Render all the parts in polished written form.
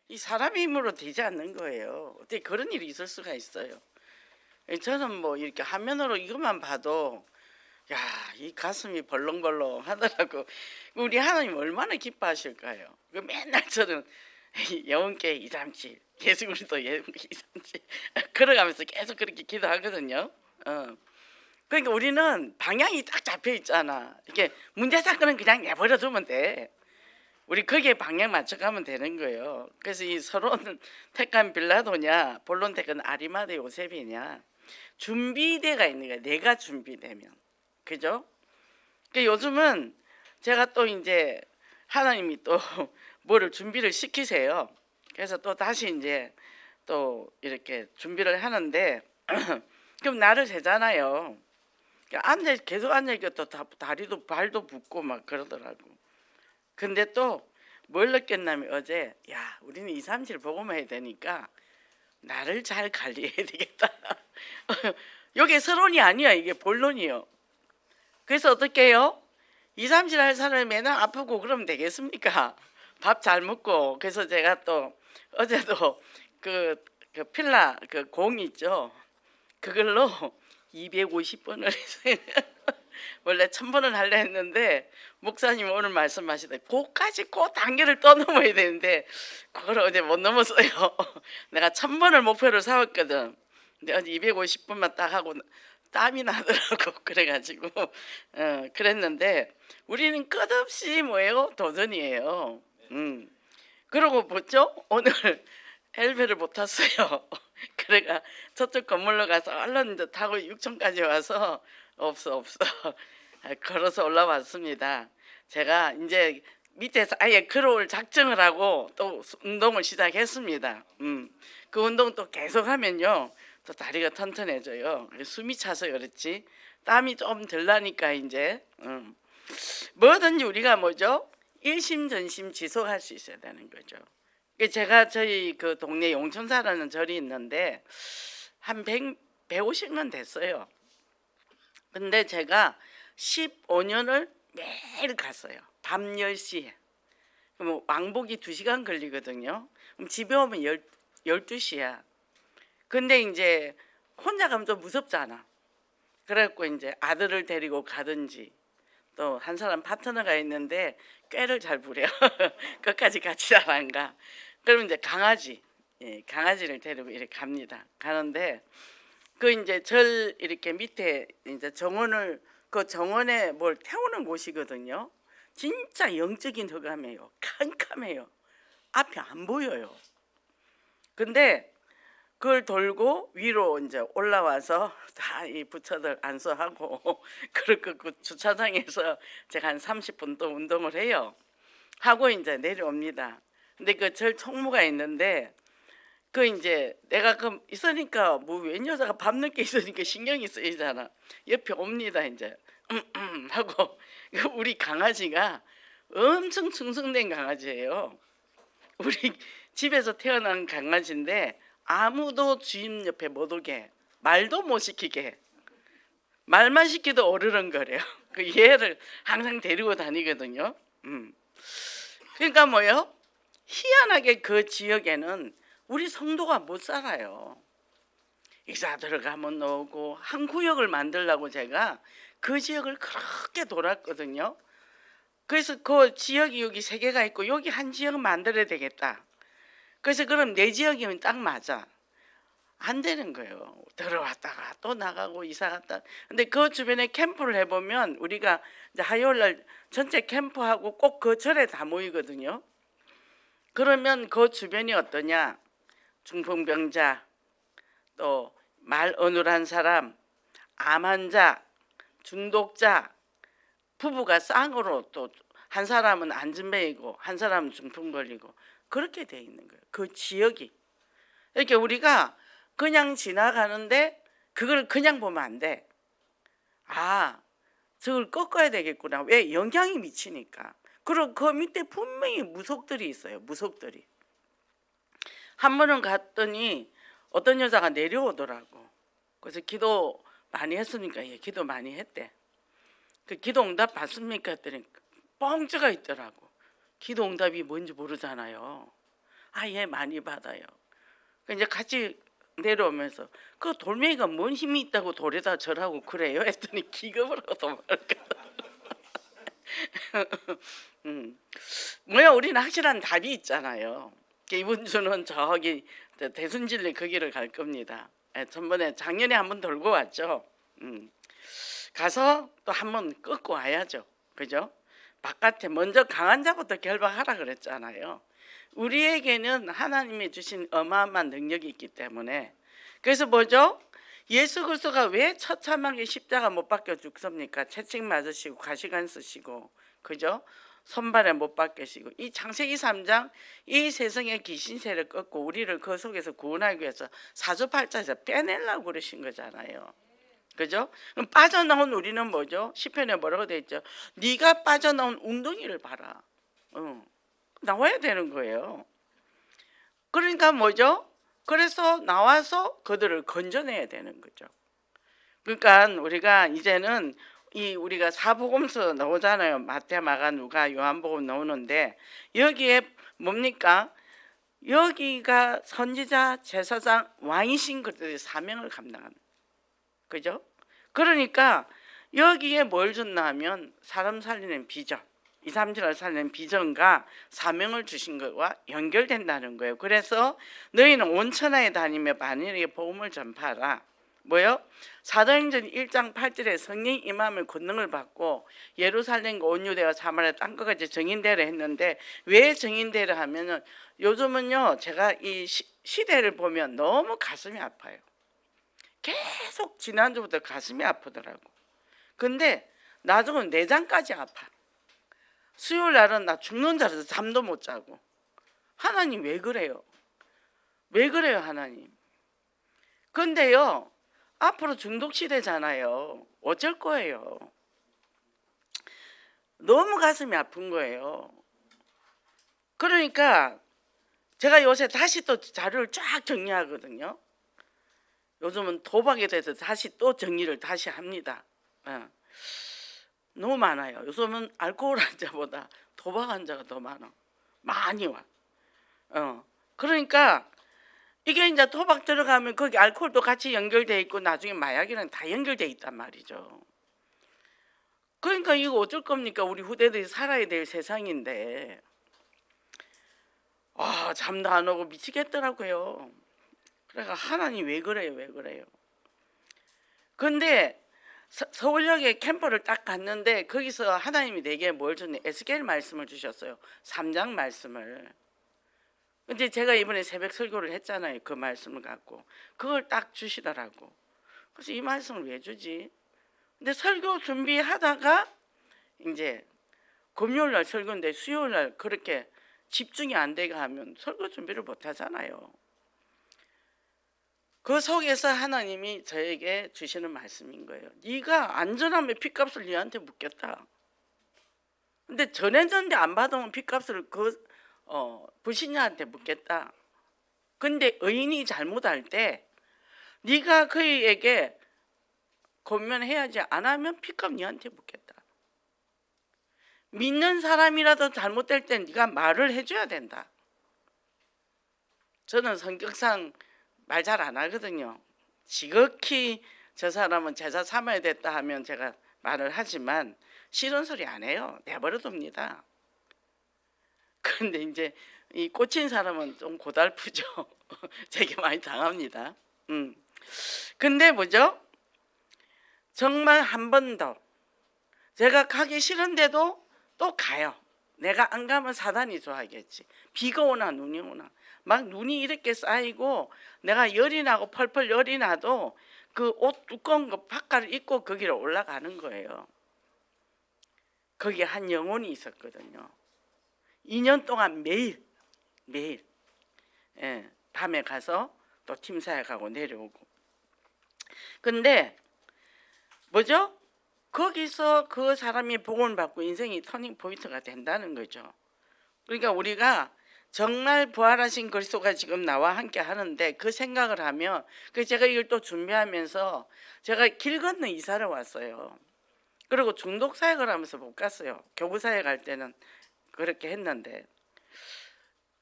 이 사람의 힘으로 되지 않는 거예요. 어떻게 그런 일이 있을 수가 있어요. 저는 뭐 이렇게 화면으로 이것만 봐도 야, 이 가슴이 벌렁벌렁 하더라고. 우리 하나님 얼마나 기뻐하실까요? 그 맨날 저는 영혼께 237 예수 그리스도 영혼께 237 걸어가면서 계속 그렇게 기도하거든요. 그러니까 우리는 방향이 딱 잡혀 있잖아. 이렇게 문제 사건은 그냥 내버려 두면 돼. 우리 거기에 방향 맞춰가면 되는 거예요. 그래서 이 서론 택한 빌라도냐 본론 택한 아리마대 요셉이냐 준비대가 있는 거야. 내가 준비되면. 그죠? 그러니까 요즘은 제가 또 이제 하나님이 또 뭐를 준비를 시키세요. 그래서 또 다시 이제 또 이렇게 준비를 하는데 그럼 나를 세잖아요. 앉아 계속 앉아 있고 또 다리도 발도 붓고 막 그러더라고. 근데 또 뭘 느꼈냐면 어제 야 우리는 2, 3, 7 보고만 해야 되니까 나를 잘 관리해야 되겠다. 이게 서론이 아니야. 이게 본론이요. 그래서 어떻게 해요? 2, 3, 7 할 사람이 맨날 아프고 그러면 되겠습니까? 밥 잘 먹고. 그래서 제가 또 어제도 그 필라 그 공 있죠. 그걸로 250번을 했어요. 원래 1000번을 하려 했는데 목사님 오늘 말씀하시더니 그까지 그 단계를 떠넘어야 되는데 그걸 어제 못 넘었어요. 내가 1000번을 목표로 세웠거든. 근데 어제 250번만 딱 하고 땀이 나더라고. 그래가지고 그랬는데 우리는 끝없이 뭐예요? 도전이에요. 그러고 뭐죠? 오늘 엘베를 못 탔어요. 그래가 저쪽 건물로 가서 얼른 이제 타고 6층까지 와서 없어 걸어서 올라왔습니다. 제가 이제 밑에서 아예 걸어올 작정을 하고 또 운동을 시작했습니다. 그 운동 또 계속하면요 또 다리가 튼튼해져요. 숨이 차서 그렇지 땀이 좀 덜 나니까 이제 뭐든지 우리가 뭐죠 일심전심 지속할 수 있어야 되는 거죠. 제가 저희 그 동네 용천사라는 절이 있는데 한 150년 됐어요. 근데 제가 15년을 매일 갔어요. 밤 10시에. 그럼 왕복이 2시간 걸리거든요. 그럼 집에 오면 12시야. 근데 이제 혼자 가면 좀 무섭잖아. 그래갖고 이제 아들을 데리고 가든지 또 한 사람 파트너가 있는데 꾀를 잘 부려. 끝까지 같이 잘 안 가. 그러면 이제 강아지를 데리고 이렇게 갑니다. 가는데 그 이제 절 이렇게 밑에 이제 정원을 그 정원에 뭘 태우는 곳이거든요. 진짜 영적인 흑암이에요. 캄캄해요. 앞이 안 보여요. 근데 그걸 돌고 위로 이제 올라와서 다 이 부처들 안수하고 그리고 그 주차장에서 제가 한 30분 또 운동을 해요. 하고 이제 내려옵니다. 근데 그 절 총무가 있는데 그 이제 내가 그 있으니까 뭐 웬 여자가 밤늦게 있으니까 신경이 쓰이잖아. 옆에 옵니다 이제 하고 우리 강아지가 엄청 충성된 강아지예요. 우리 집에서 태어난 강아지인데 아무도 주인 옆에 못 오게 말도 못 시키게 말만 시키도 어르렁거려요. 그 얘를 항상 데리고 다니거든요. 그러니까 뭐요? 희한하게 그 지역에는 우리 성도가 못 살아요. 이사 들어가면 나오고 한 구역을 만들려고 제가 그 지역을 그렇게 돌았거든요. 그래서 그 지역이 여기 3개가 있고 여기 한 지역은 만들어야 되겠다. 그래서 그럼 내 지역이면 딱 맞아. 안 되는 거예요. 들어왔다가 또 나가고 이사 갔다. 근데 그 주변에 캠프를 해보면 우리가 이제 화요일날 전체 캠프하고 꼭 그 절에 다 모이거든요. 그러면 그 주변이 어떠냐? 중풍병자, 또 말 어눌한 사람, 암 환자, 중독자, 부부가 쌍으로 또 한 사람은 안진뱅이고 한 사람은 중풍 걸리고 그렇게 돼 있는 거예요. 그 지역이. 이렇게 우리가 그냥 지나가는데 그걸 그냥 보면 안 돼. 아, 저걸 꺾어야 되겠구나. 왜? 영향이 미치니까. 그리고 그 밑에 분명히 무속들이 있어요. 무속들이. 한 번은 갔더니 어떤 여자가 내려오더라고. 그래서 기도 많이 했으니까 예, 기도 많이 했대. 그 기도 응답 받습니까? 했더니 뻥 쪄가 있더라고. 기도 응답이 뭔지 모르잖아요. 예, 많이 받아요. 이제 같이 내려오면서 그 돌멩이가 뭔 힘이 있다고 돌에다 절하고 그래요? 했더니 기겁을 하고 도망가. 뭐야, 우리는 확실한 답이 있잖아요. 이번 주는 저기 대순진리 거기를 갈 겁니다. 전번에 작년에 한번 돌고 왔죠. 가서 또 한번 꺾고 와야죠. 그죠? 바깥에 먼저 강한 자부터 결박하라 그랬잖아요. 우리에게는 하나님이 주신 어마어마한 능력이 있기 때문에. 그래서 뭐죠? 예수 그리스도가 왜 처참하게 십자가 못 박혀 죽습니까? 채찍 맞으시고 가시관 쓰시고, 그죠? 손발에 못 박히시고, 이 창세기 3장 이 세상의 귀신세를 꺾고 우리를 그 속에서 구원하기 위해서 사주팔자에서 빼내려고 그러신 거잖아요. 그죠? 그럼 빠져나온 우리는 뭐죠? 시편에 뭐라고 돼 있죠? 네가 빠져나온 웅덩이를 봐라. 나와야 되는 거예요. 그러니까 뭐죠? 그래서 나와서 그들을 건져내야 되는 거죠. 그러니까 우리가 이제는 우리가 사복음서 나오잖아요. 마태, 마가, 누가, 요한복음 나오는데 여기에 뭡니까? 여기가 선지자, 제사장, 왕이신 그들의 사명을 감당하는, 그죠? 그러니까 여기에 뭘 줬나 하면 사람 살리는 비전, 2, 3주를 살리는 비전과 사명을 주신 것과 연결된다는 거예요. 그래서 너희는 온 천하에 다니며 만인에게 복음을 전파하라. 뭐요? 사도행전 1장 8절에 성령 임함을 권능을 받고 예루살렘과 온 유대와 사마리아 땅끝까지 정인되려 했는데, 왜 정인되려 하면은 요즘은요, 제가 이 시대를 보면 너무 가슴이 아파요. 계속 지난주부터 가슴이 아프더라고. 근데 나중은 내장까지 아파. 수요일 날은 나 죽는 줄 알아서 잠도 못 자고. 하나님 왜 그래요? 왜 그래요, 하나님? 근데요, 앞으로 중독 시대잖아요. 어쩔 거예요? 너무 가슴이 아픈 거예요. 그러니까 제가 요새 다시 또 자료를 쫙 정리하거든요. 요즘은 도박에 대해서 다시 또 정리를 다시 합니다. 너무 많아요. 요즘은 알코올 환자보다 도박 환자가 더 많아. 많이 와. 그러니까 이게 이제 도박 들어가면 거기 알코올도 같이 연결돼 있고 나중에 마약이랑 다 연결돼 있단 말이죠. 그러니까 이거 어쩔 겁니까? 우리 후대들이 살아야 될 세상인데. 잠도 안 오고 미치겠더라고요. 그러니까 하나님 왜 그래요? 왜 그래요? 근데 서울역에 캠퍼를 딱 갔는데 거기서 하나님이 내게 뭘 줬네? 에스겔 말씀을 주셨어요. 3장 말씀을. 근데 제가 이번에 새벽 설교를 했잖아요. 그 말씀을 갖고 그걸 딱 주시더라고. 그래서 이 말씀을 왜 주지? 근데 설교 준비하다가 이제 금요일날 설교인데 수요일날 그렇게 집중이 안 되게 하면 설교 준비를 못 하잖아요. 그 속에서 하나님이 저에게 주시는 말씀인 거예요. 네가 안전하면 핏값을 네한테 묻겠다. 근데 전했는데 안 받으면 핏값을 불신자한테 묻겠다. 근데 의인이 잘못할 때 네가 그에게 권면해야지, 안 하면 핏값 네한테 묻겠다. 믿는 사람이라도 잘못될 땐 네가 말을 해줘야 된다. 저는 성격상 말 잘 안 하거든요. 지극히 저 사람은 제자 삼아야 됐다 하면 제가 말을 하지만 싫은 소리 안 해요. 내버려 둡니다. 그런데 이제 이 꽂힌 사람은 좀 고달프죠. 되게 많이 당합니다. 근데 뭐죠? 정말 한 번 더 제가 가기 싫은데도 또 가요. 내가 안 가면 사단이 좋아하겠지. 비가 오나 눈이 오나 막 눈이 이렇게 쌓이고 내가 열이 나고 펄펄 열이 나도 그 옷 두꺼운 거 바깥을 입고 거기를 올라가는 거예요. 거기에 한 영혼이 있었거든요. 2년 동안 매일 밤에 가서 또 팀사에 가고 내려오고. 근데 뭐죠? 거기서 그 사람이 복음을 받고 인생이 터닝 포인트가 된다는 거죠. 그러니까 우리가 정말 부활하신 그리스도가 지금 나와 함께 하는데 그 생각을 하면, 그 제가 이걸 또 준비하면서 제가 길 건너 이사를 왔어요. 그리고 중독 사역을 하면서 못 갔어요. 교부 사역 할 때는 그렇게 했는데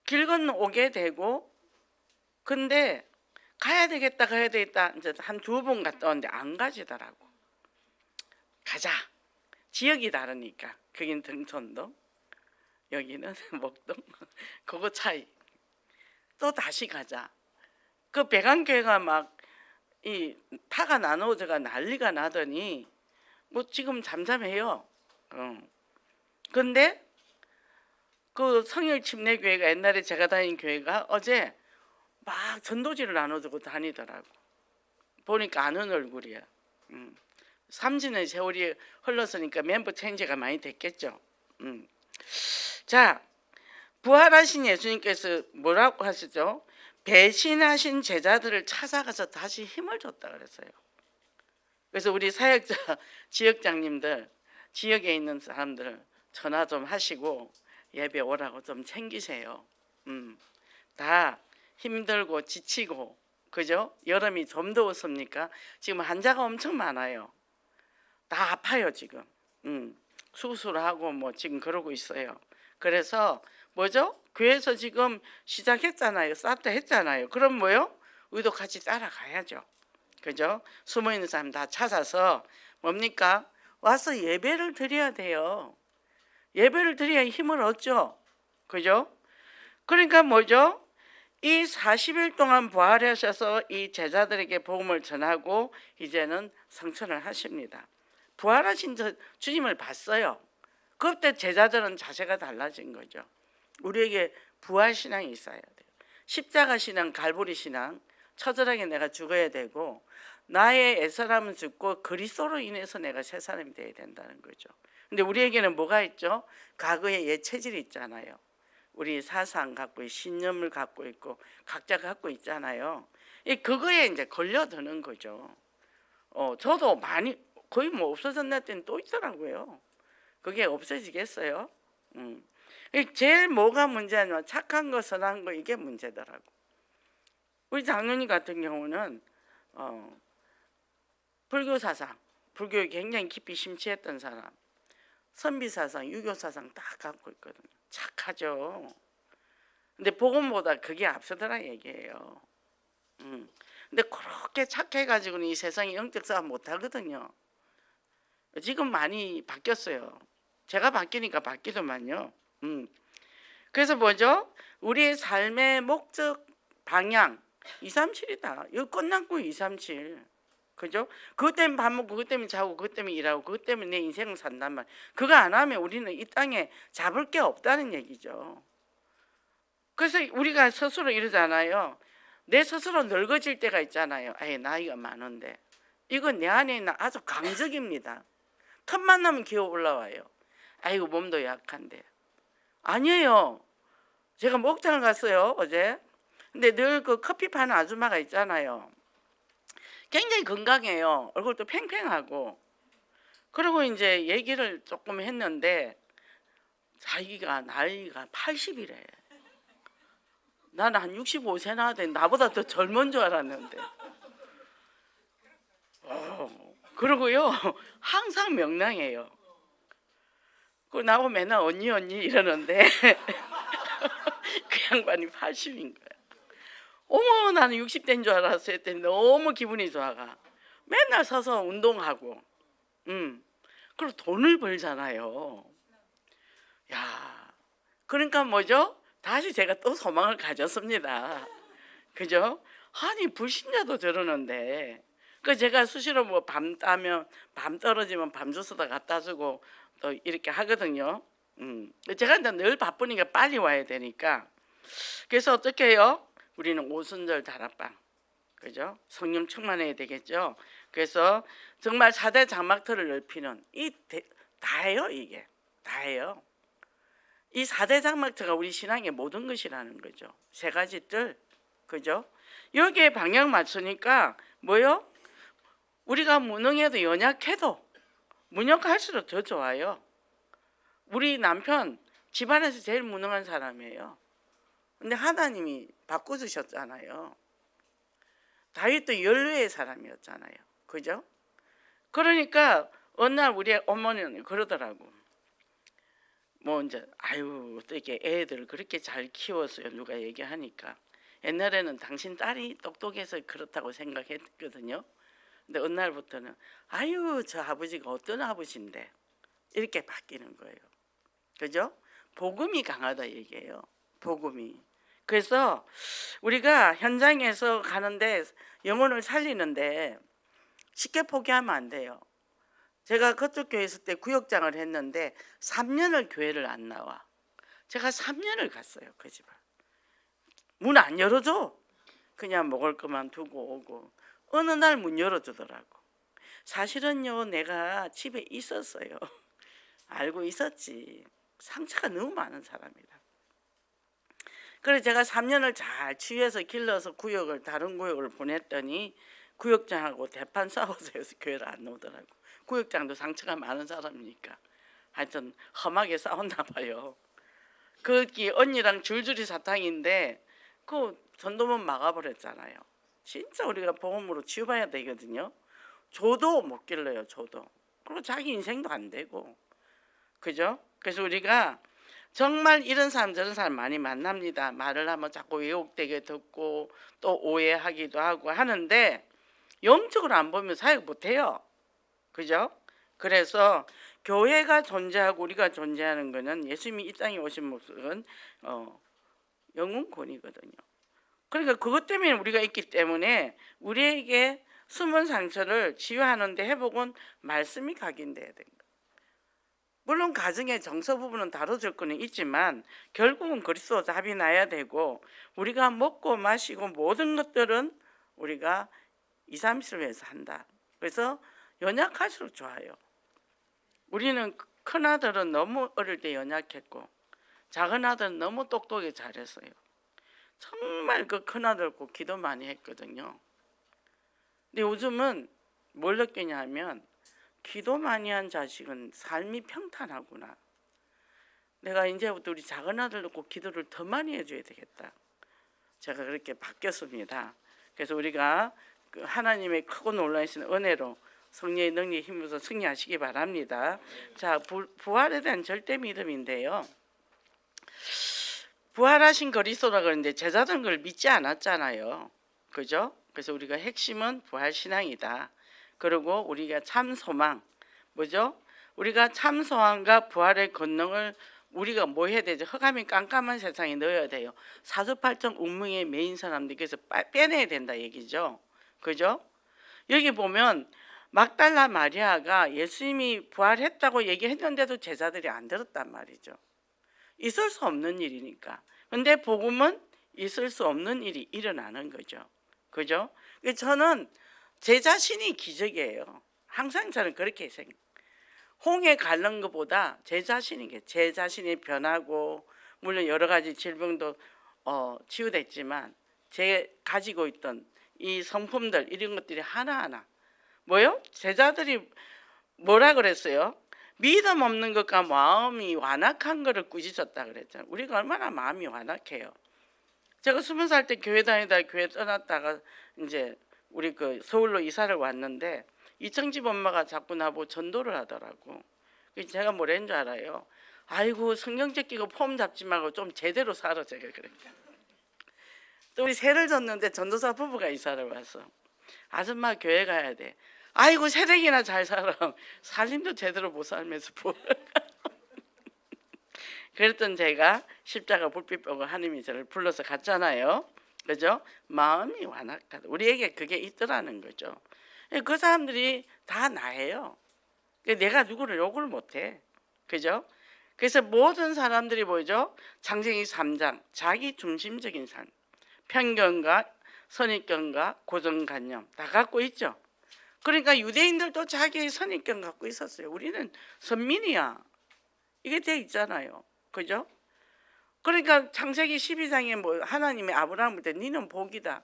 길 건너오게 되고, 근데 가야 되겠다 이제 한 두 번 갔다 왔는데 안 가지더라고. 가자. 지역이 다르니까. 거긴 등촌동, 여기는 목동. 그거 차이. 또 다시 가자. 그 배관교회가 막 이 타가 나누어져가 난리가 나더니 뭐 지금 잠잠해요. 근데 그 성일 침례교회가, 옛날에 제가 다닌 교회가 어제 막 전도지를 나눠주고 다니더라고. 보니까 아는 얼굴이야. 3주년 세월이 흘렀으니까 멤버 체인지가 많이 됐겠죠. 자, 부활하신 예수님께서 뭐라고 하시죠? 배신하신 제자들을 찾아가서 다시 힘을 줬다 그랬어요. 그래서 우리 사역자 지역장님들, 지역에 있는 사람들 전화 좀 하시고 예배 오라고 좀 챙기세요. 다 힘들고 지치고, 그죠? 여름이 좀 더웠습니까? 지금 환자가 엄청 많아요. 다 아파요 지금. 수술하고 뭐 지금 그러고 있어요. 그래서 뭐죠? 교회에서 지금 시작했잖아요. 스타트 했잖아요. 그럼 뭐요? 우리도 같이 따라가야죠. 그죠? 숨어있는 사람 다 찾아서 뭡니까? 와서 예배를 드려야 돼요. 예배를 드려야 힘을 얻죠. 그죠? 그러니까 뭐죠? 이 40일 동안 부활하셔서 이 제자들에게 복음을 전하고 이제는 성천을 하십니다. 부활하신 주님을 봤어요. 그때 제자들은 자세가 달라진 거죠. 우리에게 부활신앙이 있어야 돼요. 십자가 신앙, 갈보리 신앙, 처절하게 내가 죽어야 되고 나의 옛사람은 죽고 그리스도로 인해서 내가 새 사람이 되어야 된다는 거죠. 근데 우리에게는 뭐가 있죠? 과거의 옛 체질이 있잖아요. 우리 사상 갖고 신념을 갖고 있고 각자 갖고 있잖아요. 그거에 이제 걸려드는 거죠. 저도 많이 거의 뭐 없어졌나 때는 또 있더라고요. 그게 없어지겠어요? 제일 뭐가 문제냐면 착한 거, 선한 거, 이게 문제더라고. 우리 장로님 같은 경우는 불교 사상, 불교에 굉장히 깊이 심취했던 사람, 선비 사상, 유교 사상 다 갖고 있거든요. 착하죠. 근데 복음보다 그게 앞서더라 얘기예요. 근데 그렇게 착해가지고는 이 세상에 영적 싸움 못 하거든요. 지금 많이 바뀌었어요. 제가 바뀌니까 바뀌더만요. 그래서 뭐죠? 우리의 삶의 목적 방향 237이다. 이거 끝났고 237. 그죠? 그것 때문에 밥 먹고, 그것 때문에 자고, 그것 때문에 일하고, 그것 때문에 내 인생을 산단 말. 그거 안 하면 우리는 이 땅에 잡을 게 없다는 얘기죠. 그래서 우리가 스스로 이러잖아요. 내 스스로 늙어질 때가 있잖아요. 아예 나이가 많은데. 이건 내 안에 있는 아주 강적입니다. 틈만 나면 기어 올라와요. 아이고 몸도 약한데. 아니에요. 제가 목장을 갔어요 어제. 근데 늘 그 커피 파는 아줌마가 있잖아요. 굉장히 건강해요. 얼굴도 팽팽하고. 그리고 이제 얘기를 조금 했는데 자기가 나이가 80이래. 나는 한 65세 나왔더니 나보다 더 젊은 줄 알았는데. 그러고요 항상 명랑해요. 그 나보고 맨날 언니 이러는데 그 양반이 80인 거야. 어머 나는 60대인 줄 알았어 했더니 너무 기분이 좋아가. 맨날 서서 운동하고 그리고 돈을 벌잖아요. 야, 그러니까 뭐죠? 다시 제가 또 소망을 가졌습니다. 그죠? 아니 불신자도 저러는데 그 제가 수시로 뭐 밤 따면 밤 떨어지면 밤 주스도 갖다 주고 또 이렇게 하거든요. 제가 이제 늘 바쁘니까 빨리 와야 되니까. 그래서 어떻게 해요? 우리는 오순절 다락방, 그죠? 성령 충만해야 되겠죠. 그래서 정말 4대 장막틀을 넓히는 다예요. 이게 다예요. 이 4대 장막틀가 우리 신앙의 모든 것이라는 거죠. 세 가지 뜰, 그죠? 여기에 방향 맞추니까 뭐요? 우리가 무능해도 연약해도 무력할수록 더 좋아요. 우리 남편 집안에서 제일 무능한 사람이에요. 근데 하나님이 바꿔주셨잖아요. 다윗도 연루의 사람이었잖아요. 그죠? 그러니까 어느 날 우리 어머니는 그러더라고. 뭐 이제 아유 어떻게 애들 그렇게 잘 키웠어요 누가 얘기하니까. 옛날에는 당신 딸이 똑똑해서 그렇다고 생각했거든요. 근데 어느 날부터는 아유 저 아버지가 어떤 아버지인데 이렇게 바뀌는 거예요. 그죠? 복음이 강하다 얘기예요. 복음이. 그래서 우리가 현장에서 가는데 영혼을 살리는데 쉽게 포기하면 안 돼요. 제가 그쪽 교회 있을 때 구역장을 했는데 3년을 교회를 안 나와. 제가 3년을 갔어요. 그 집을. 문 안 열어줘. 그냥 먹을 것만 두고 오고. 어느 날 문 열어주더라고. 사실은요 내가 집에 있었어요. 알고 있었지. 상처가 너무 많은 사람이다. 그래서 제가 3년을 잘 치유해서 길러서 구역을 다른 구역을 보냈더니 구역장하고 대판 싸워서 해서 교회를 안 오더라고. 구역장도 상처가 많은 사람이니까 하여튼 험하게 싸웠나 봐요. 거기 언니랑 줄줄이 사탕인데 그 전도문 막아버렸잖아요. 진짜 우리가 복음으로 치유받아야 되거든요. 저도 못 길러요. 저도. 그리고 자기 인생도 안 되고. 그죠? 그래서 우리가 정말 이런 사람 저런 사람 많이 만납니다. 말을 하면 자꾸 왜곡되게 듣고 또 오해하기도 하고 하는데 영적으로 안 보면 사역 못해요. 그죠? 그래서 교회가 존재하고 우리가 존재하는 것은 예수님이 이 땅에 오신 목적은 영혼권이거든요. 그러니까 그것 때문에 우리가 있기 때문에 우리에게 숨은 상처를 치유하는데 회복은 말씀이 각인돼야 된다. 물론 가정의 정서 부분은 다뤄줄 거는 있지만 결국은 그리스도 답이 나야 되고 우리가 먹고 마시고 모든 것들은 우리가 2, 3일을 위해서 한다. 그래서 연약할수록 좋아요. 우리는 큰아들은 너무 어릴 때 연약했고 작은 아들은 너무 똑똑하게 잘했어요. 정말 그 큰아들 꼭 기도 많이 했거든요. 근데 요즘은 뭘 느끼냐 하면 기도 많이 한 자식은 삶이 평탄하구나. 내가 이제부터 우리 작은 아들도 꼭 기도를 더 많이 해줘야 되겠다. 제가 그렇게 바뀌었습니다. 그래서 우리가 그 하나님의 크고 놀라신 은혜로 성령의 능력에 힘입어서 승리하시기 바랍니다. 자, 부활에 대한 절대 믿음인데요. 부활하신 그리스도라 그러는데 제자들은 그걸 믿지 않았잖아요. 그죠? 그래서 우리가 핵심은 부활 신앙이다. 그리고 우리가 참 소망, 뭐죠? 우리가 참 소망과 부활의 권능을 우리가 뭐 해야 되죠? 흑암이 깜깜한 세상에 넣어야 돼요. 사주팔정 운명에 매인 사람들께서 빼내야 된다 얘기죠. 그죠? 여기 보면 막달라 마리아가 예수님이 부활했다고 얘기했는데도 제자들이 안 들었단 말이죠. 있을 수 없는 일이니까. 근데 복음은 있을 수 없는 일이 일어나는 거죠. 그죠? 저는 제 자신이 기적이에요. 항상 저는 그렇게 생각해요. 홍해 가는 것보다 제 자신이 변하고 물론 여러 가지 질병도 치유됐지만 제 가지고 있던 이 성품들 이런 것들이 하나하나 뭐요? 제자들이 뭐라 그랬어요? 믿음 없는 것과 마음이 완악한 것을 꾸짖었다 그랬잖아요. 우리가 얼마나 마음이 완악해요. 제가 20살 때 교회 다니다 교회 떠났다가 이제 우리 그 서울로 이사를 왔는데 이청집 엄마가 자꾸 나보고 전도를 하더라고. 그래서 제가 뭐랬는 줄 알아요? 아이고 성경책 끼고 폼 잡지 말고 좀 제대로 살아. 제가 그랬죠. 또 우리 세를 졌는데 전도사 부부가 이사를 와서 아줌마 교회 가야 돼. 아이고 새댁이나 잘 살아. 살림도 제대로 못 살면서 그랬던 제가 십자가 불빛 보고 하나님이 저를 불러서 갔잖아요. 그죠? 마음이 완악하다. 우리에게 그게 있더라는 거죠. 그 사람들이 다 나예요. 내가 누구를 욕을 못해. 그죠? 그래서 모든 사람들이 뭐죠? 창세기 3장 자기 중심적인 삶, 편견과 선입견과 고정관념 다 갖고 있죠. 그러니까 유대인들도 자기의 선입견 갖고 있었어요. 우리는 선민이야. 이게 돼 있잖아요. 그죠? 그러니까 창세기 12장에 뭐 하나님이 아브라함한테 니는 복이다.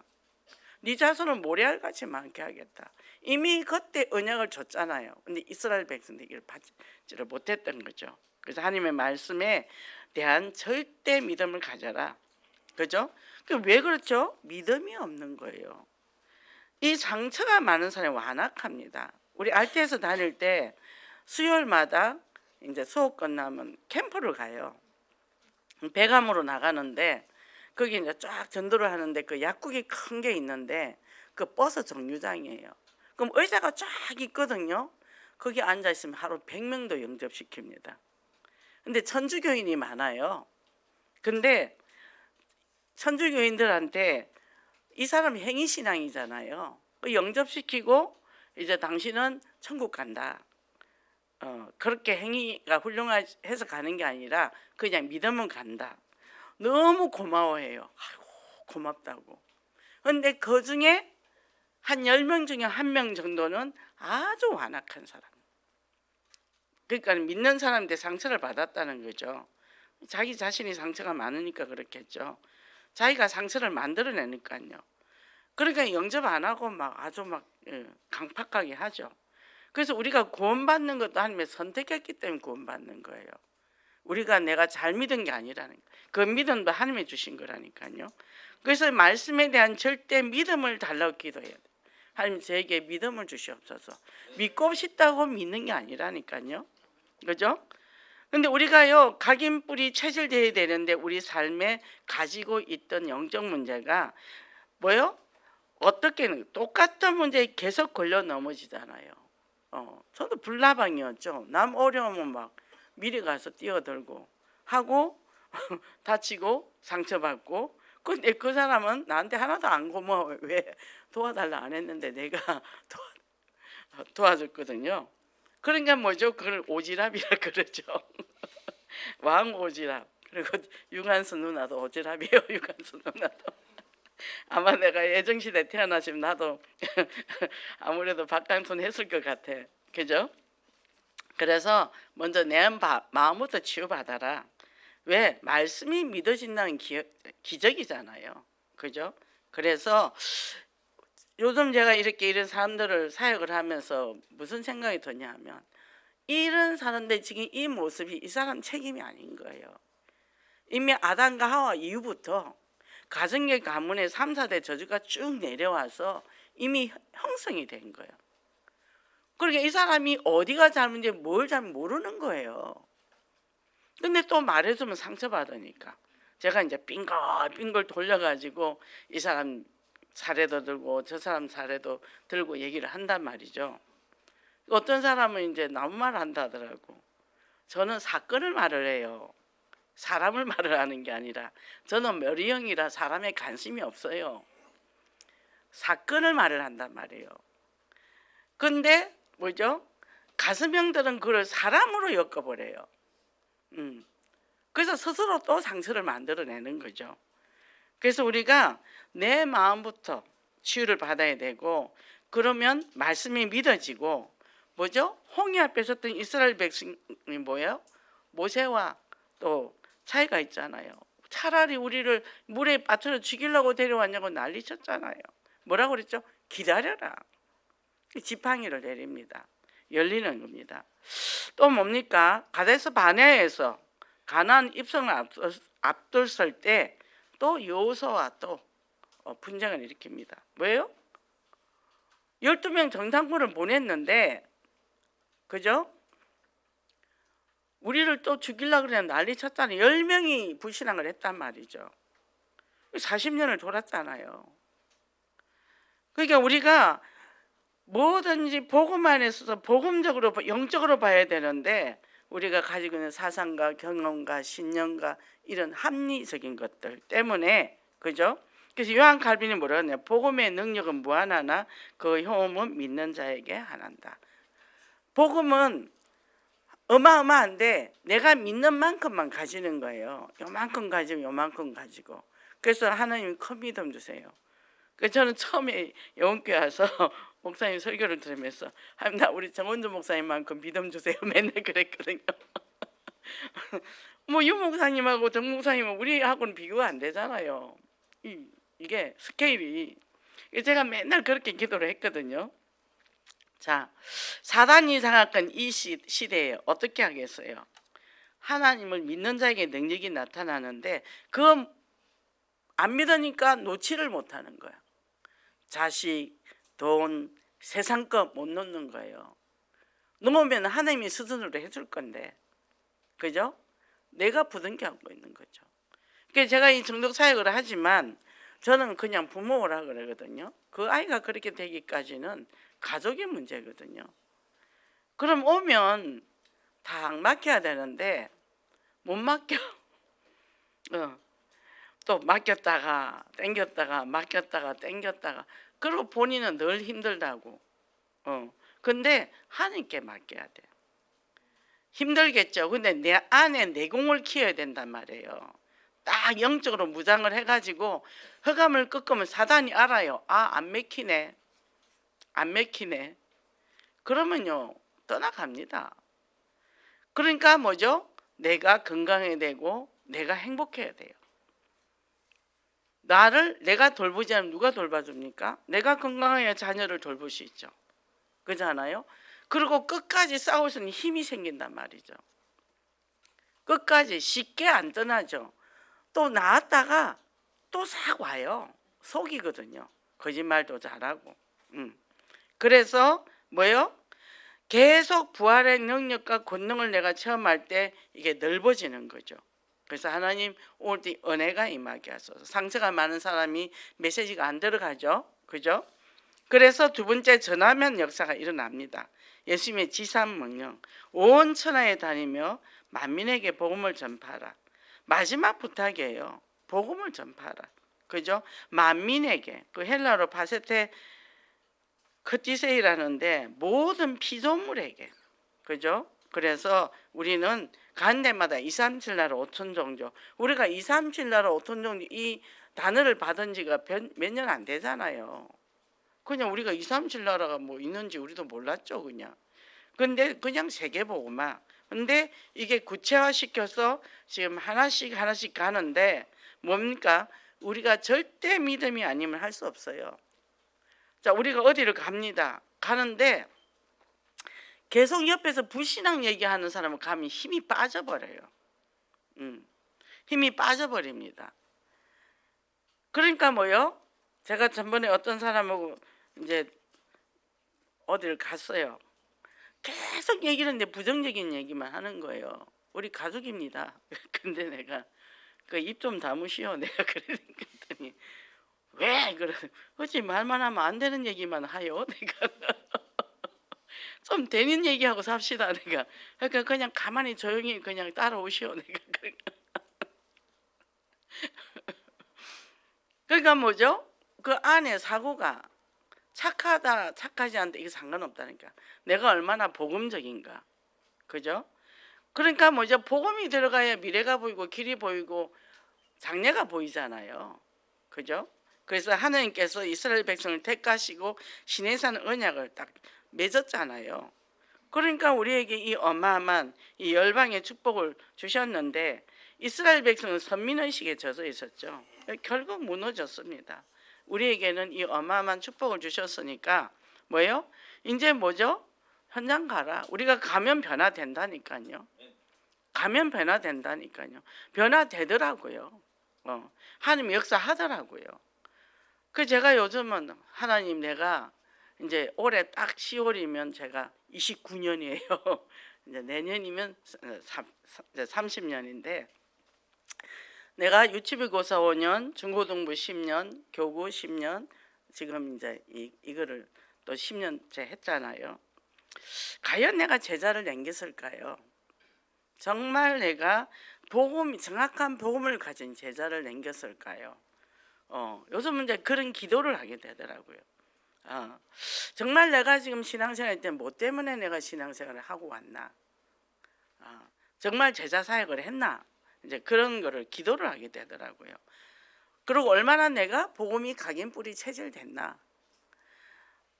네 자손은 모래알같이 많게 하겠다. 이미 그때 언약을 줬잖아요. 근데 이스라엘 백성들이 이걸 받지를 못했던 거죠. 그래서 하나님의 말씀에 대한 절대 믿음을 가져라. 그죠? 왜 그렇죠? 믿음이 없는 거예요. 이 상처가 많은 사람이 완악합니다. 우리 알테에서 다닐 때 수요일마다 이제 수업 끝나면 캠프를 가요. 배감으로 나가는데 거기 이제 쫙 전도를 하는데 그 약국이 큰 게 있는데 그 버스 정류장이에요. 그럼 의자가 쫙 있거든요. 거기 앉아 있으면 하루 100명도 영접시킵니다. 근데 천주교인이 많아요. 근데 천주교인들한테 이 사람 행위신앙이잖아요. 영접시키고 이제 당신은 천국 간다. 그렇게 행위가 훌륭해서 가는 게 아니라 그냥 믿으면 간다. 너무 고마워해요. 아이고 고맙다고. 근데 그 중에 한 10명 중에 1명 정도는 아주 완악한 사람. 그러니까 믿는 사람한테 상처를 받았다는 거죠. 자기 자신이 상처가 많으니까 그렇겠죠. 자기가 상처를 만들어내니까요. 그러니까 영접 안 하고 막 아주 막 강팍하게 하죠. 그래서 우리가 구원받는 것도 하나님이 선택했기 때문에 구원받는 거예요. 우리가 내가 잘 믿은 게 아니라는 거예요. 그 믿음도 하나님이 주신 거라니까요. 그래서 말씀에 대한 절대 믿음을 달라고 기도해야 돼요. 하나님 저에게 믿음을 주시옵소서. 믿고 싶다고 믿는 게 아니라니까요. 그죠? 근데 우리가요 각인뿔이 체질되어야 되는데 우리 삶에 가지고 있던 영적 문제가 뭐요? 어떻게는 똑같은 문제에 계속 걸려 넘어지잖아요. 저도 불나방이었죠. 남 어려우면 막 미리 가서 뛰어들고 하고 다치고 상처받고 근데 그 사람은 나한테 하나도 안 고마워요. 왜 도와달라 안 했는데 내가 도와줬거든요. 그러니까 뭐죠? 그걸 오지랖이라 그러죠. 왕 오지랖. 그리고 유관수 누나도 오지랖이에요. 유관수 누나도. 아마 내가 예정시대 태어났으면 나도 아무래도 박강순 했을 것 같아. 그죠? 그래서 먼저 내 마음부터 치유받아라. 왜? 말씀이 믿어진다는 기적이잖아요. 그죠? 그래서 요즘 제가 이렇게 이런 사람들을 사역을 하면서 무슨 생각이 드냐 하면 이런 사람들 지금 이 모습이 이 사람 책임이 아닌 거예요. 이미 아담과 하와 이후부터 가정의 가문의 3, 4대 저주가 쭉 내려와서 이미 형성이 된 거예요. 그러니까 이 사람이 어디가 잘못인지 뭘 잘 모르는 거예요. 근데 또 말해주면 상처받으니까 제가 이제 빙글빙글 돌려가지고 이 사람 사례도 들고 저 사람 사례도 들고 얘기를 한단 말이죠. 어떤 사람은 이제 나무 말 한다더라고. 저는 사건을 말을 해요. 사람을 말을 하는 게 아니라 저는 머리형이라 사람에 관심이 없어요. 사건을 말을 한단 말이에요. 근데 뭐죠? 가슴형들은 그걸 사람으로 엮어버려요. 그래서 스스로 또 상처를 만들어내는 거죠. 그래서 우리가 내 마음부터 치유를 받아야 되고 그러면 말씀이 믿어지고 뭐죠? 홍해 앞에 섰던 이스라엘 백성이 뭐예요? 모세와 또 차이가 있잖아요. 차라리 우리를 물에 빠뜨려 죽이려고 데려왔냐고 난리쳤잖아요. 뭐라고 그랬죠? 기다려라. 지팡이를 내립니다. 열리는 겁니다. 또 뭡니까? 가데스 바네아에서 가나안 입성을 앞둘설 때 또 여호수아와 또 분쟁을 일으킵니다. 왜요? 12명 정탐꾼을 보냈는데 그죠? 우리를 또 죽이려고 그냥 난리 쳤잖아요. 10명이 불신앙을 했단 말이죠. 40년을 돌았잖아요. 그러니까 우리가 뭐든지 복음 안에서 복음적으로 영적으로 봐야 되는데 우리가 가지고 있는 사상과 경험과 신념과 이런 합리적인 것들 때문에 그죠? 그래서 요한 칼빈이 뭐라 하냐? 복음의 능력은 무한하나 그 효험은 믿는 자에게 한한다. 복음은 어마어마한데 내가 믿는 만큼만 가지는 거예요. 요만큼 가지고 요만큼 가지고. 그래서 하나님 큰 믿음 주세요. 그래서 저는 처음에 영원교회 와서 목사님 설교를 들으면서 하나님 나 우리 정원주 목사님만큼 믿음 주세요. 맨날 그랬거든요. 뭐 유 목사님하고 정 목사님은 우리하고는 비교가 안 되잖아요. 이게 스케일이. 제가 맨날 그렇게 기도를 했거든요. 자, 사단이 장악한 이 시대에 어떻게 하겠어요? 하나님을 믿는 자에게 능력이 나타나는데 그 안 믿으니까 놓지를 못하는 거야. 자식, 돈, 세상 것 못 놓는 거예요. 놓으면 하나님이 스스로 해줄 건데 그죠? 내가 부둥켜안고 있는 거죠. 그러니까 제가 이 정독 사역을 하지만 저는 그냥 부모라 그러거든요. 그 아이가 그렇게 되기까지는 가족의 문제거든요. 그럼 오면 다 맡겨야 되는데 못 맡겨. 또 맡겼다가 땡겼다가 맡겼다가 땡겼다가 그리고 본인은 늘 힘들다고. 근데 하나님께 맡겨야 돼. 힘들겠죠. 근데 내 안에 내공을 키워야 된단 말이에요. 딱 영적으로 무장을 해가지고 흑암을 꺾으면 사단이 알아요. 아, 안 맥히네. 안 맥히네. 그러면요 떠나갑니다. 그러니까 뭐죠? 내가 건강해야 되고 내가 행복해야 돼요. 나를 내가 돌보지 않으면 누가 돌봐줍니까? 내가 건강해야 자녀를 돌볼 수 있죠. 그렇잖아요? 그리고 끝까지 싸울 수 있는 힘이 생긴단 말이죠. 끝까지 쉽게 안 떠나죠. 또 나왔다가 또 싹 와요. 속이거든요. 거짓말도 잘하고. 그래서 뭐요? 계속 부활의 능력과 권능을 내가 체험할 때 이게 넓어지는 거죠. 그래서 하나님 오늘 은혜가 임하게 하소서. 상처가 많은 사람이 메시지가 안 들어가죠. 그죠? 그래서 두 번째 전하면 역사가 일어납니다. 예수님의 지상 명령, 온 천하에 다니며 만민에게 복음을 전파하라. 마지막 부탁이에요. 복음을 전파하라. 그죠? 만민에게, 그 헬라어로 바세테 크티세이라는데 모든 피조물에게. 그죠? 그래서 우리는 간 데마다 2, 3, 7 나라 5천 종족. 우리가 2, 3, 7 나라 5천 종족 이 단어를 받은 지가 몇 년 안 되잖아요. 그냥 우리가 2, 3, 7 나라가 뭐 있는지 우리도 몰랐죠, 그냥. 근데 그냥 세계보고만. 근데 이게 구체화시켜서 지금 하나씩 하나씩 가는데 뭡니까? 우리가 절대 믿음이 아니면 할 수 없어요. 자, 우리가 어디를 갑니다. 가는데 계속 옆에서 불신앙 얘기하는 사람은 가면 힘이 빠져버려요. 힘이 빠져버립니다. 그러니까 뭐요? 제가 전번에 어떤 사람하고 이제 어디를 갔어요. 계속 얘기를 하는데 부정적인 얘기만 하는 거예요. 우리 가족입니다. 근데 내가 그 입 좀 다무시오. 내가 그랬더니 왜 그래? 어찌 말만 하면 안 되는 얘기만 하요? 내가 좀 되는 얘기하고 삽시다. 내가 그러니까 그냥 가만히 조용히 그냥 따라오시오. 내가 그러니까 뭐죠? 그 안에 사고가 착하다 착하지 않다 이게 상관없다니까. 내가 얼마나 복음적인가. 그죠? 그러니까 뭐죠? 복음이 들어가야 미래가 보이고 길이 보이고 장래가 보이잖아요. 그죠? 그래서 하나님께서 이스라엘 백성을 택하시고 시내산 언약을 딱 맺었잖아요. 그러니까 우리에게 이 어마어마한 이 열방의 축복을 주셨는데 이스라엘 백성은 선민의식에 젖어 있었죠. 결국 무너졌습니다. 우리에게는 이 어마어마한 축복을 주셨으니까 뭐예요? 이제 뭐죠? 현장 가라. 우리가 가면 변화된다니까요. 가면 변화된다니까요. 변화되더라고요. 하나님 역사하더라고요. 그 제가 요즘은 하나님 내가 이제 올해 딱 10월이면 제가 29년이에요. 이제 내년이면 30년인데 내가 유치부 교사 5년, 중고등부 10년, 교구 10년, 지금 이제 이거를 또 10년째 했잖아요. 과연 내가 제자를 남겼을까요? 정말 내가 정확한 복음을 가진 제자를 남겼을까요? 요즘은 이제 그런 기도를 하게 되더라고요. 정말 내가 지금 신앙생활 때 뭐 때문에 내가 신앙생활을 하고 왔나? 정말 제자 사역을 했나? 이제 그런 거를 기도를 하게 되더라고요. 그리고 얼마나 내가 복음이 각인뿌리 체질됐나?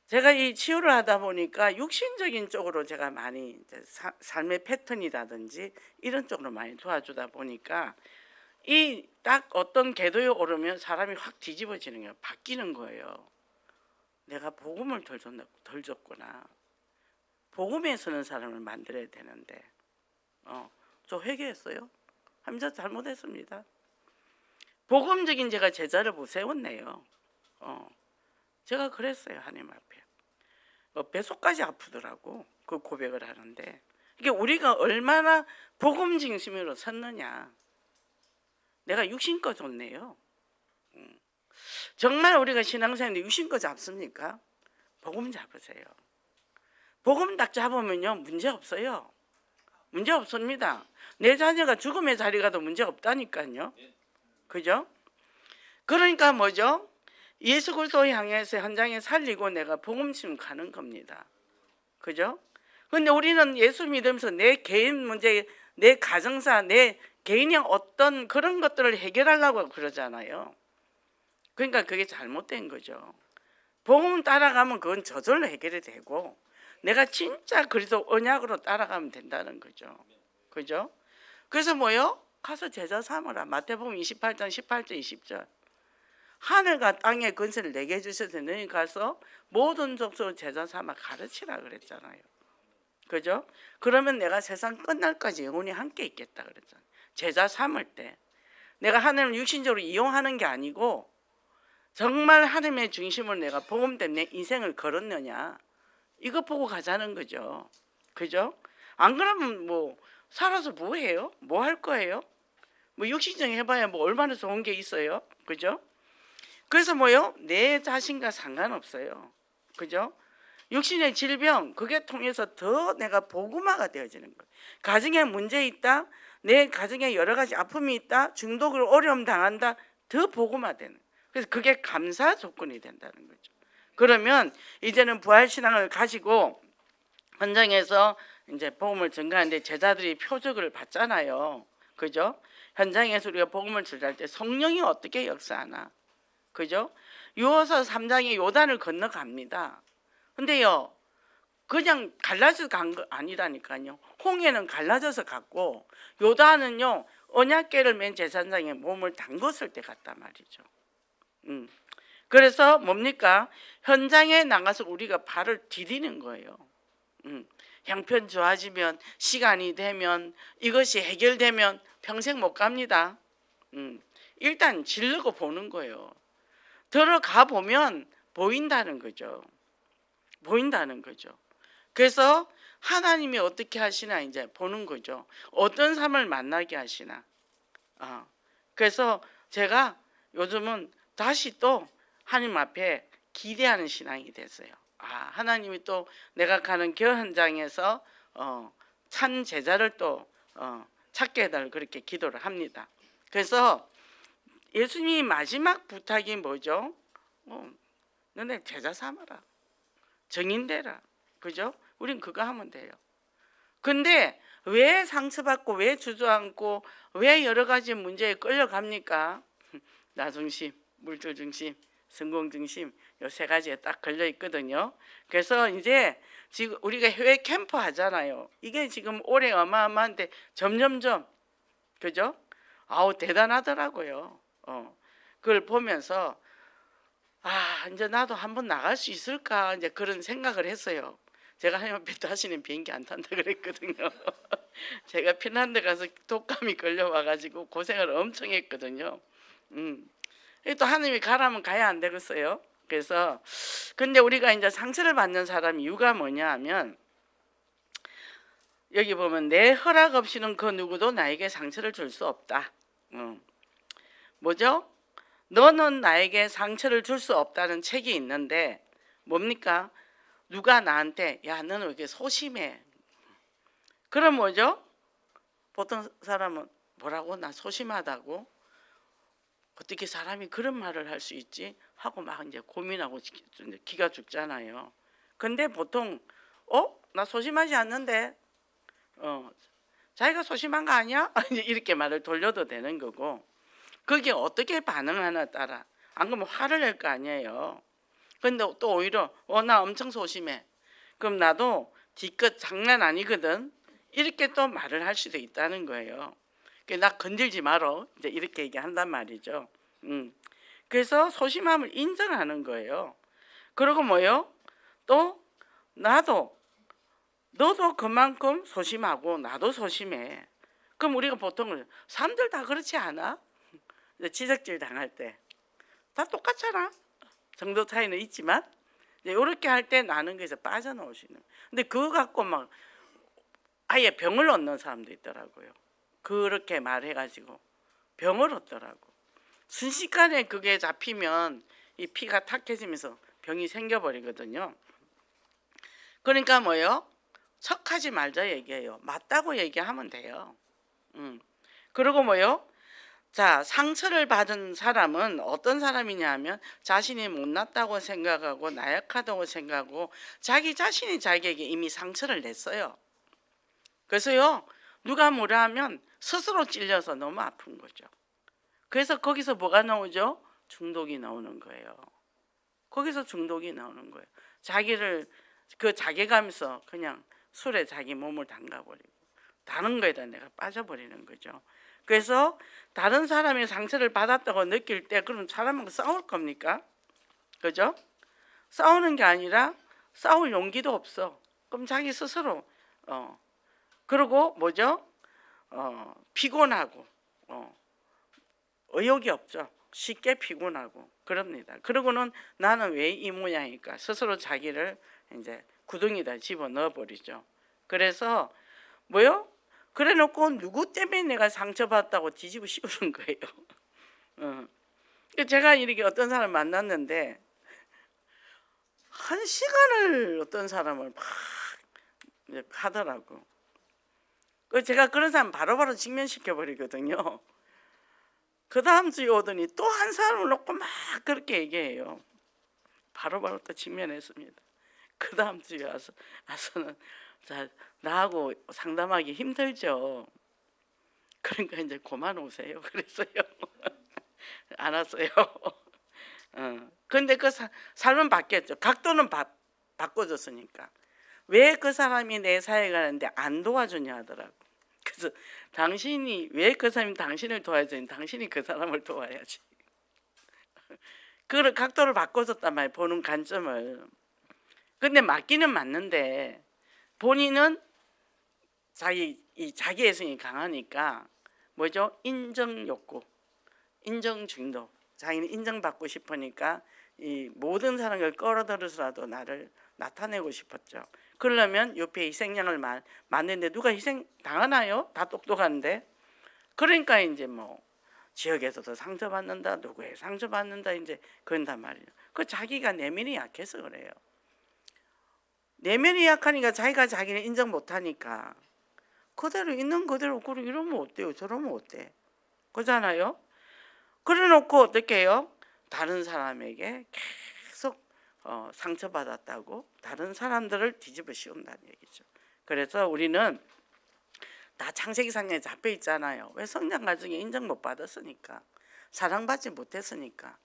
제가 이 치유를 하다 보니까 육신적인 쪽으로 제가 많이 이제 삶의 패턴이라든지 이런 쪽으로 많이 도와주다 보니까 이 딱 어떤 궤도에 오르면 사람이 확 뒤집어지는 거예요. 바뀌는 거예요. 내가 복음을 덜 줬구나. 복음에 서는 사람을 만들어야 되는데 저 회개했어요. 하면서 잘못했습니다. 복음적인 제가 제자를 못 세웠네요. 제가 그랬어요. 하나님 앞에. 뱃속까지 아프더라고. 그 고백을 하는데 이게 우리가 얼마나 복음 중심으로 섰느냐. 내가 육신거 좋네요. 정말 우리가 신앙생활에 육신거 잡습니까? 복음 잡으세요. 복음 딱 잡으면요 문제 없어요. 문제 없습니다. 내 자녀가 죽음의 자리 가도 문제 없다니까요. 그죠? 그러니까 뭐죠? 예수 그리스도 향해서 현장에 살리고 내가 복음심 가는 겁니다. 그죠? 근데 우리는 예수 믿으면서 내 개인 문제, 내 가정사, 내 개인의 어떤 그런 것들을 해결하려고 그러잖아요. 그러니까 그게 잘못된 거죠. 복음 따라가면 그건 저절로 해결이 되고 내가 진짜 그리스도 언약으로 따라가면 된다는 거죠. 그죠? 그래서 뭐요? 가서 제자 삼으라. 마태복음 28장 18절 20절. 하늘과 땅의 권세를 내게 주셔서 너희 가서 모든 족속을 제자 삼아 가르치라 그랬잖아요. 그죠? 그러면 내가 세상 끝날까지 영원히 함께 있겠다 그랬잖아요. 제자 삼을 때 내가 하나님을 육신적으로 이용하는 게 아니고 정말 하나님의 중심으로 내가 복음 때문에 인생을 걸었느냐 이거 보고 가자는 거죠. 그죠? 안 그러면 뭐 살아서 뭐 해요? 뭐 할 거예요? 뭐 육신적 해봐야 뭐 얼마나 좋은 게 있어요? 그죠? 그래서 뭐요? 내 자신과 상관없어요. 그죠? 육신의 질병 그게 통해서 더 내가 복음화가 되어지는 거예요. 가정에 문제 있다, 내 가정에 여러 가지 아픔이 있다, 중독으로 어려움 당한다, 더 복음화되는. 그래서 그게 감사 조건이 된다는 거죠. 그러면 이제는 부활신앙을 가지고 현장에서 이제 복음을 전가하는데 제자들이 표적을 받잖아요. 그죠? 현장에서 우리가 복음을 전할 때 성령이 어떻게 역사하나? 그죠? 요호서 3장에 요단을 건너갑니다. 근데요, 그냥 갈라져서 간 거 아니라니까요. 홍해는 갈라져서 갔고 요단은요 언약궤를 맨 제사장에 몸을 담궜을 때 갔단 말이죠. 그래서 뭡니까? 현장에 나가서 우리가 발을 디디는 거예요. 형편 좋아지면 시간이 되면 이것이 해결되면 평생 못 갑니다. 일단 지르고 보는 거예요. 들어가 보면 보인다는 거죠. 보인다는 거죠. 그래서 하나님이 어떻게 하시나 이제 보는 거죠. 어떤 삶을 만나게 하시나. 그래서 제가 요즘은 다시 또 하나님 앞에 기대하는 신앙이 됐어요. 하나님이 또 내가 가는 교회 현장에서 참 제자를 또 찾게 해달라고 그렇게 기도를 합니다. 그래서 예수님이 마지막 부탁이 뭐죠? 너네 제자 삼아라. 정인되라. 그죠? 우린 그거 하면 돼요. 근데 왜 상처받고 왜 주저앉고 왜 여러 가지 문제에 끌려갑니까? 나 중심, 물질 중심, 성공 중심 요 세 가지에 딱 걸려 있거든요. 그래서 이제 지금 우리가 해외 캠프 하잖아요. 이게 지금 올해 어마어마한데 점점점 그죠? 대단하더라고요. 그걸 보면서 이제 나도 한번 나갈 수 있을까 이제 그런 생각을 했어요. 제가 하나님 앞에 다시는 비행기 안 탄다 그랬거든요. 제가 핀란드 가서 독감이 걸려와가지고 고생을 엄청 했거든요. 또 하나님이 가라면 가야 안 되겠어요. 그래서 근데 우리가 이제 상처를 받는 사람 이유가 뭐냐 하면 여기 보면 내 허락 없이는 그 누구도 나에게 상처를 줄 수 없다. 뭐죠? 너는 나에게 상처를 줄 수 없다는 책이 있는데 뭡니까? 누가 나한테 야 너는 왜 이렇게 소심해? 그럼 뭐죠? 보통 사람은 뭐라고? 나 소심하다고? 어떻게 사람이 그런 말을 할 수 있지? 하고 막 이제 고민하고 기가 죽잖아요. 근데 보통 나 소심하지 않는데 자기가 소심한 거 아니야? 이렇게 말을 돌려도 되는 거고 그게 어떻게 반응하나 따라 안 그러면 화를 낼 거 아니에요. 근데 또 오히려 나 엄청 소심해. 그럼 나도 뒤끝 장난 아니거든. 이렇게 또 말을 할 수도 있다는 거예요. 나 건들지 말어. 이제 이렇게 얘기한단 말이죠. 그래서 소심함을 인정하는 거예요. 그리고 뭐요? 또 너도 그만큼 소심하고 나도 소심해. 그럼 우리가 보통 사람들 다 그렇지 않아? 지적질 당할 때 다 똑같잖아. 정도 차이는 있지만 이렇게 할 때 나는 거에서 빠져나올 수 있는. 근데 그거 갖고 막 아예 병을 얻는 사람도 있더라고요. 그렇게 말해가지고 병을 얻더라고. 순식간에 그게 잡히면 이 피가 탁해지면서 병이 생겨버리거든요. 그러니까 뭐요? 척하지 말자 얘기해요. 맞다고 얘기하면 돼요. 그리고 뭐요? 자, 상처를 받은 사람은 어떤 사람이냐 하면 자신이 못났다고 생각하고 나약하다고 생각하고 자기 자신이 자기에게 이미 상처를 냈어요. 그래서요, 누가 뭐라 하면 스스로 찔려서 너무 아픈 거죠. 그래서 거기서 뭐가 나오죠? 중독이 나오는 거예요. 거기서 중독이 나오는 거예요. 자기를 그 자괴감에서 그냥 술에 자기 몸을 담가버리고 다른 거에다 내가 빠져버리는 거죠. 그래서 다른 사람의 상처를 받았다고 느낄 때 그럼 사람하고 싸울 겁니까? 그죠? 싸우는 게 아니라 싸울 용기도 없어. 그럼 자기 스스로 그리고 뭐죠? 피곤하고 의욕이 없죠. 쉽게 피곤하고 그럽니다. 그러고는 나는 왜 이 모양일까? 스스로 자기를 이제 구덩이다 집어 넣어 버리죠. 그래서 뭐요? 그래 놓고 누구 때문에 내가 상처받았다고 뒤집어 씌우는 거예요. 제가 이렇게 어떤 사람 만났는데 한 시간을 어떤 사람을 막 하더라고. 제가 그런 사람 바로바로 직면시켜 버리거든요. 그 다음 주에 오더니 또 한 사람을 놓고 막 그렇게 얘기해요. 바로바로 또 직면했습니다. 그 다음 주에 와서는 자, 나하고 상담하기 힘들죠. 그러니까 이제 그만 오세요. 그랬어요. 안 왔어요. 근데 그 삶은 바뀌었죠. 각도는 바꿔줬으니까. 왜 그 사람이 내 사회에 가는데 안 도와주냐 하더라고. 그래서 당신이 왜 그 사람이 당신을 도와야지 당신이 그 사람을 도와야지. 그 각도를 바꿔줬단 말이에요. 보는 관점을. 근데 맞기는 맞는데 본인은 자기애성이 강하니까 뭐죠? 인정 욕구, 인정 중독. 자기는 인정받고 싶으니까 이 모든 사람을 끌어들여서라도 나를 나타내고 싶었죠. 그러려면 옆에 희생양을 맞는데 누가 희생 당하나요? 다 똑똑한데. 그러니까 이제 뭐 지역에서도 상처받는다, 누구에 상처받는다 이제 그런단 말이에요. 그 자기가 내면이 약해서 그래요. 내면이 약하니까 자기가 자기를 인정 못하니까 그대로 있는 그대로 그래 이러면 어때요? 저러면 어때? 그잖아요. 그래놓고 어떻게 해요? 다른 사람에게 계속 상처받았다고 다른 사람들을 뒤집어 씌운다는 얘기죠. 그래서 우리는 다 창세기 상에 잡혀 있잖아요. 왜? 성장 과정에 인정 못 받았으니까, 사랑받지 못했으니까.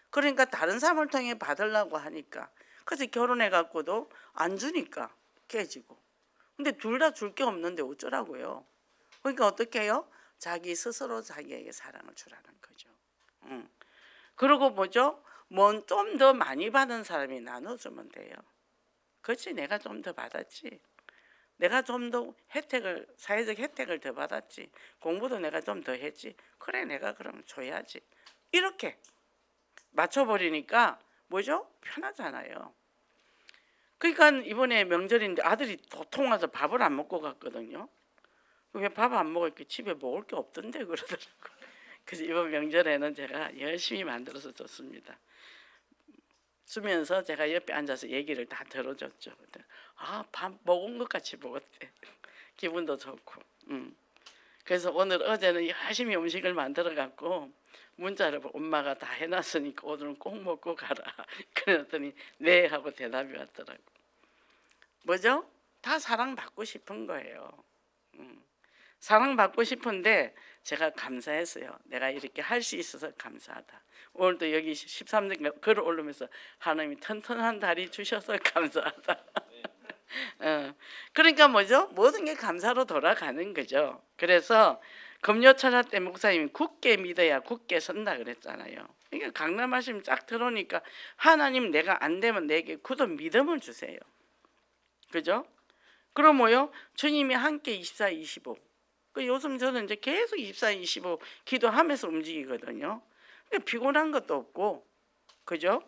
그러니까 다른 사람을 통해 받으려고 하니까. 그래서 결혼해 갖고도 안 주니까 깨지고. 근데 둘 다 줄 게 없는데 어쩌라고요? 그러니까 어떻게 해요? 자기 스스로 자기에게 사랑을 주라는 거죠. 그리고 뭐죠? 좀 더 많이 받은 사람이 나눠주면 돼요. 그렇지, 내가 좀 더 받았지. 내가 좀 더 사회적 혜택을 더 받았지. 공부도 내가 좀 더 했지. 그래, 내가 그럼 줘야지. 이렇게 맞춰버리니까 뭐죠? 편하잖아요. 그러니까 이번에 명절인데 아들이 도통 와서 밥을 안 먹고 갔거든요. 왜 밥 안 먹을게? 집에 먹을 게 없던데 그러더라고요. 그래서 이번 명절에는 제가 열심히 만들어서 줬습니다. 주면서 제가 옆에 앉아서 얘기를 다 들어줬죠. 밥 먹은 것 같이 먹었대. 기분도 좋고. 그래서 어제는 열심히 음식을 만들어 갖고 문자를 엄마가 다 해놨으니까 오늘은 꼭 먹고 가라. 그랬더니 네 하고 대답이 왔더라고. 뭐죠? 다 사랑받고 싶은 거예요. 사랑받고 싶은데 제가 감사했어요. 내가 이렇게 할 수 있어서 감사하다. 오늘도 여기 13절 글을 올리면서 하나님이 튼튼한 다리 주셔서 감사하다. 그러니까 뭐죠? 모든 게 감사로 돌아가는 거죠. 그래서 금요철야 때 목사님이 굳게 믿어야 굳게 선다 그랬잖아요. 그러니까 강남 말씀 쫙 들어오니까 하나님 내가 안 되면 내게 굳은 믿음을 주세요. 그죠? 그럼 뭐요? 주님이 함께 24, 25. 요즘 저는 이제 계속 24, 25 기도하면서 움직이거든요. 피곤한 것도 없고, 그죠?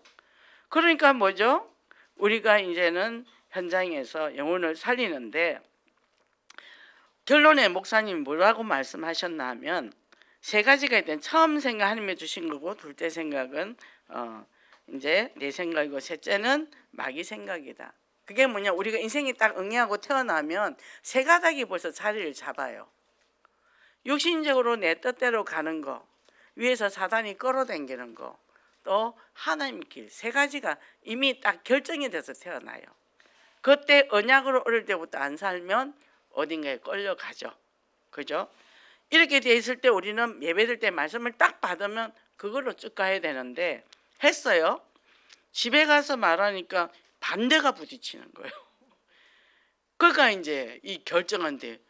그러니까 뭐죠? 우리가 이제는 현장에서 영혼을 살리는데 결론에 목사님이 뭐라고 말씀하셨나 하면 세 가지가 있대. 처음 생각 하나님이 주신 거고, 둘째 생각은 이제 내 생각이고, 셋째는 마귀 생각이다. 그게 뭐냐, 우리가 인생이 딱 응애하고 태어나면 세 가닥이 벌써 자리를 잡아요. 육신적으로 내 뜻대로 가는 거, 위에서 사단이 끌어당기는 거, 또 하나님의 길, 세 가지가 이미 딱 결정이 돼서 태어나요. 그때 언약으로 어릴 때부터 안 살면 어딘가에 끌려가죠. 그죠? 이렇게 돼 있을 때 우리는 예배될 때 말씀을 딱 받으면 그걸로 쭉 가야 되는데, 했어요. 집에 가서 말하니까 반대가 부딪히는 거예요. 그러니까 이제 이 결정한데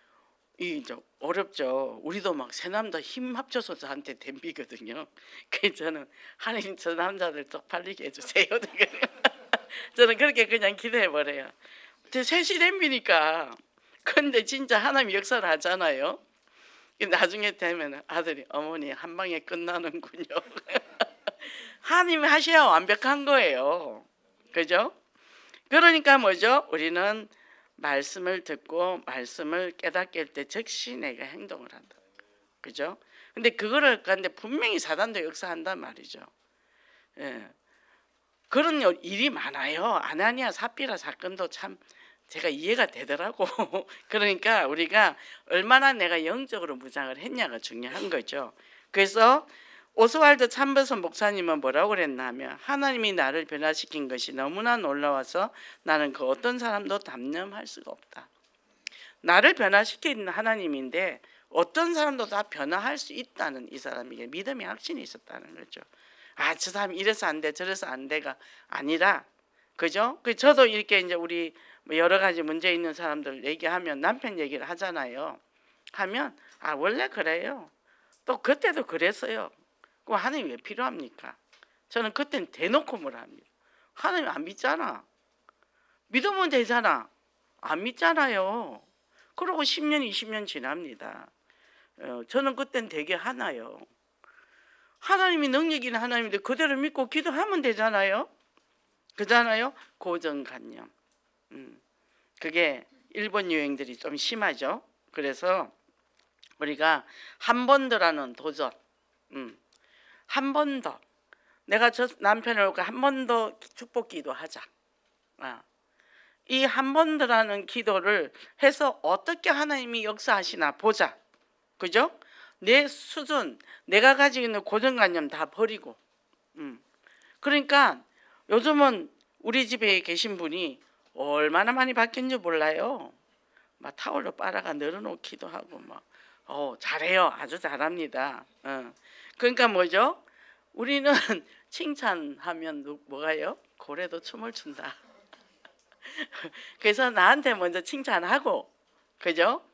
이제 어렵죠. 우리도 막 세 남자 힘 합쳐서 저한테 덤비거든요. 그래서 저는 하나님 저 남자들 쪽팔리게 해주세요. 저는 그렇게 그냥 기도해 버려요. 셋이 덤비니까. 근데 진짜 하나님 역사를 하잖아요. 나중에 되면 아들이 어머니 한 방에 끝나는군요. 하나님이 하셔야 완벽한 거예요. 그죠? 그러니까 뭐죠? 우리는 말씀을 듣고 말씀을 깨닫게 할 때 즉시 내가 행동을 한다. 그죠? 근데 그거를 근데 분명히 사단도 역사한단 말이죠. 예. 그런 일이 많아요. 아나니아 삽비라 사건도 참 제가 이해가 되더라고. 그러니까 우리가 얼마나 내가 영적으로 무장을 했냐가 중요한 거죠. 그래서 오스왈드 참버선 목사님은 뭐라고 그랬나 하면, 하나님이 나를 변화시킨 것이 너무나 놀라워서 나는 그 어떤 사람도 담념할 수가 없다. 나를 변화시킨 하나님인데 어떤 사람도 다 변화할 수 있다는 이 사람에게 믿음의 확신이 있었다는 거죠. 아, 저 사람이 이래서 안 돼, 저래서 안 돼가 아니라, 그죠? 저도 이렇게 이제 우리 여러 가지 문제 있는 사람들 얘기하면 남편 얘기를 하잖아요. 하면 아, 원래 그래요. 또 그때도 그랬어요. 그럼 하나님 왜 필요합니까? 저는 그때는 대놓고 뭐라 합니다. 하나님 안 믿잖아. 믿으면 되잖아. 안 믿잖아요. 그러고 10년 20년 지납니다. 저는 그땐 되게 하나요. 하나님이 능력 있는 하나님인데 그대로 믿고 기도하면 되잖아요. 그잖아요. 고정관념. 그게 일본 유행들이 좀 심하죠. 그래서 우리가 한 번 더라는 도전, 한 번 더, 내가 저 남편을 한 번 더 축복 기도하자. 이 한 번 더라는 기도를 해서 어떻게 하나님이 역사하시나 보자. 그죠? 내 수준, 내가 가지고 있는 고정관념 다 버리고. 그러니까 요즘은 우리 집에 계신 분이 얼마나 많이 바뀌었는지 몰라요. 막 타올로 빨아가 늘어놓기도 하고 막. 잘해요. 아주 잘합니다. 그러니까 뭐죠? 우리는 칭찬하면 뭐가요? 고래도 춤을 춘다. 그래서 나한테 먼저 칭찬하고, 그죠?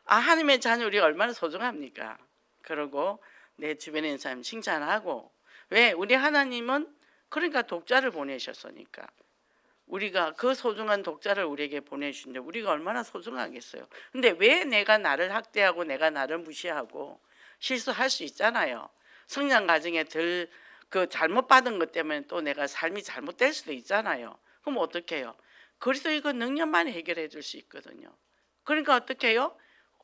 아, 하나님의 자녀 우리가 얼마나 소중합니까? 그러고 내 주변에 있는 사람 칭찬하고. 왜? 우리 하나님은 그러니까 독자를 보내셨으니까. 우리가 그 소중한 독자를 우리에게 보내주신데 우리가 얼마나 소중하겠어요. 근데 왜 내가 나를 학대하고 내가 나를 무시하고, 실수할 수 있잖아요. 성장 과정에 그 잘못 받은 것 때문에 또 내가 삶이 잘못될 수도 있잖아요. 그럼 어떻게 해요? 그리스도의 능력만 해결해 줄 수 있거든요. 그러니까 어떻게 해요?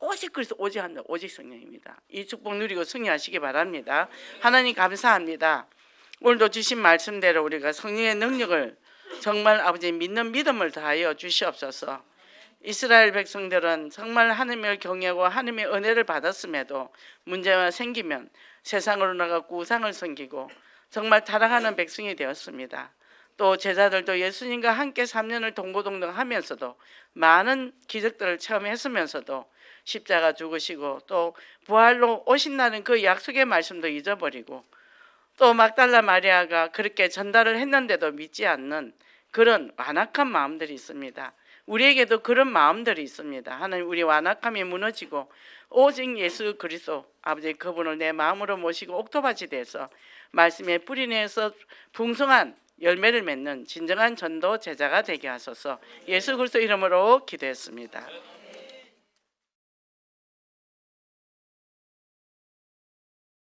오직 그리스도, 오직 한다. 오직 성령입니다. 이 축복 누리고 승리하시기 바랍니다. 하나님 감사합니다. 오늘도 주신 말씀대로 우리가 성령의 능력을 정말 아버지 믿는 믿음을 다하여 주시옵소서. 이스라엘 백성들은 정말 하나님을 경외하고 하나님의 은혜를 받았음에도 문제가 생기면 세상으로 나가고 우상을 섬기고 정말 타락하는 백성이 되었습니다. 또 제자들도 예수님과 함께 3년을 동고동락하면서도 많은 기적들을 체험했으면서도 십자가 죽으시고 또 부활로 오신다는 그 약속의 말씀도 잊어버리고, 또 막달라 마리아가 그렇게 전달을 했는데도 믿지 않는 그런 완악한 마음들이 있습니다. 우리에게도 그런 마음들이 있습니다. 하나님, 우리 완악함이 무너지고 오직 예수 그리스도 아버지 그분을 내 마음으로 모시고 옥토밭이 돼서 말씀에 뿌리 내서 풍성한 열매를 맺는 진정한 전도 제자가 되게 하소서. 예수 그리스도 이름으로 기도했습니다.